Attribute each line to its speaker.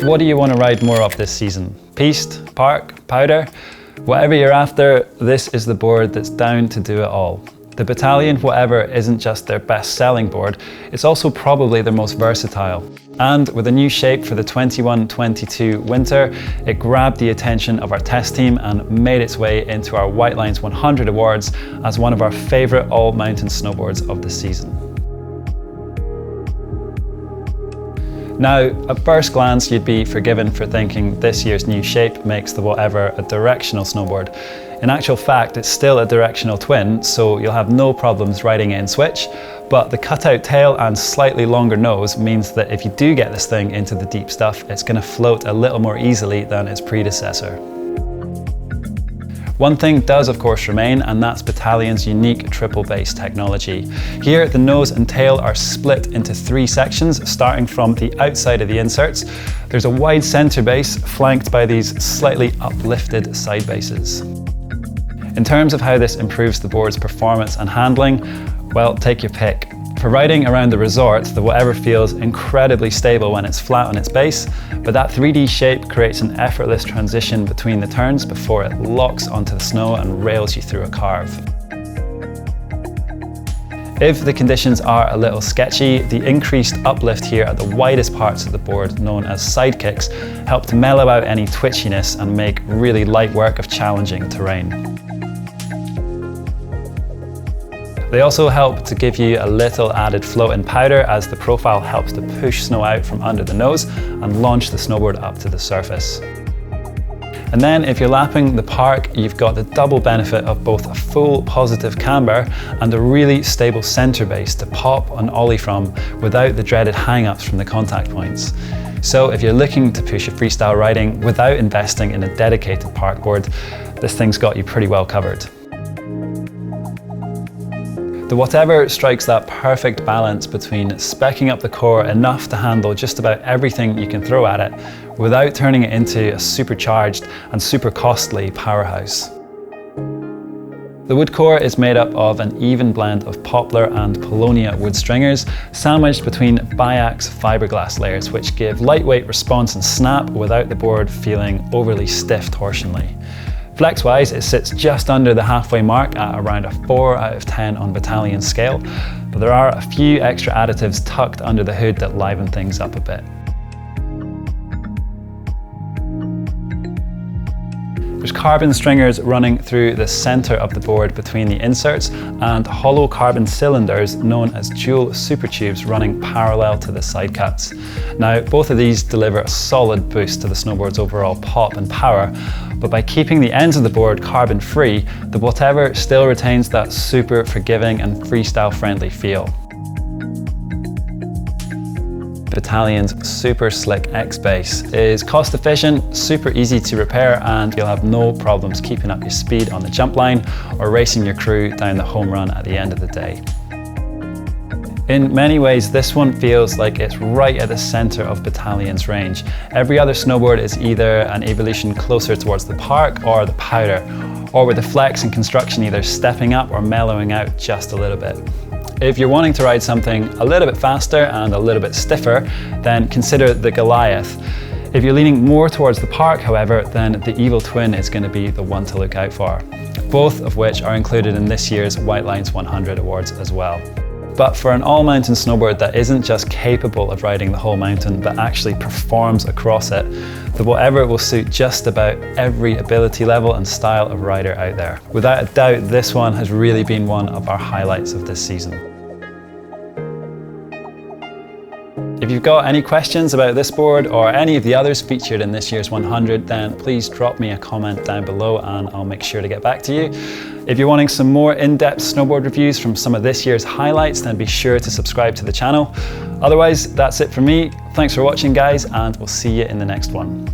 Speaker 1: What do you want to ride more of this season? Piste, park, powder? Whatever you're after, this is the board that's down to do it all. The Bataleon Whatever isn't just their best-selling board, it's also probably their most versatile. And with a new shape for the 21-22 winter, it grabbed the attention of our test team and made its way into our Whitelines 100 awards as one of our favourite all-mountain snowboards of the season. Now, at first glance, you'd be forgiven for thinking this year's new shape makes the Whatever a directional snowboard. In actual fact, it's still a directional twin, so you'll have no problems riding it in switch, but the cutout tail and slightly longer nose means that if you do get this thing into the deep stuff, it's going to float a little more easily than its predecessor. One thing does of course remain, and that's Bataleon's unique triple base technology. Here, the nose and tail are split into 3 sections, starting from the outside of the inserts. There's a wide center base flanked by these slightly uplifted side bases. In terms of how this improves the board's performance and handling, well, take your pick. For riding around the resort, the Whatever feels incredibly stable when it's flat on its base, but that 3D shape creates an effortless transition between the turns before it locks onto the snow and rails you through a carve. If the conditions are a little sketchy, the increased uplift here at the widest parts of the board, known as sidekicks, help to mellow out any twitchiness and make really light work of challenging terrain. They also help to give you a little added float in powder, as the profile helps to push snow out from under the nose and launch the snowboard up to the surface. And then if you're lapping the park, you've got the double benefit of both a full positive camber and a really stable center base to pop and ollie from without the dreaded hang-ups from the contact points. So if you're looking to push your freestyle riding without investing in a dedicated park board, this thing's got you pretty well covered. The Whatever strikes that perfect balance between speccing up the core enough to handle just about everything you can throw at it without turning it into a supercharged and super costly powerhouse. The wood core is made up of an even blend of poplar and paulownia wood stringers sandwiched between BIAX fiberglass layers, which give lightweight response and snap without the board feeling overly stiff torsionally. Flex-wise, it sits just under the halfway mark at around a 4 out of 10 on Bataleon scale, but there are a few extra additives tucked under the hood that liven things up a bit. There's carbon stringers running through the center of the board between the inserts and hollow carbon cylinders known as dual super tubes running parallel to the side cuts. Now, both of these deliver a solid boost to the snowboard's overall pop and power, but by keeping the ends of the board carbon free, the Whatever still retains that super forgiving and freestyle friendly feel. Bataleon's SUPERSLICK X base is cost efficient, super easy to repair, and you'll have no problems keeping up your speed on the jump line or racing your crew down the home run at the end of the day. In many ways, this one feels like it's right at the center of Bataleon's range. Every other snowboard is either an evolution closer towards the park or the powder, or with the flex and construction either stepping up or mellowing out just a little bit. If you're wanting to ride something a little bit faster and a little bit stiffer, then consider the Goliath. If you're leaning more towards the park, however, then the Evil Twin is going to be the one to look out for, both of which are included in this year's Whitelines 100 awards as well. But for an all-mountain snowboard that isn't just capable of riding the whole mountain, but actually performs across it, the Whatever will suit just about every ability level and style of rider out there. Without a doubt, this one has really been one of our highlights of this season. If you've got any questions about this board or any of the others featured in this year's 100, then please drop me a comment down below and I'll make sure to get back to you. If you're wanting some more in-depth snowboard reviews from some of this year's highlights, then be sure to subscribe to the channel. Otherwise, that's it from me. Thanks for watching, guys, and we'll see you in the next one.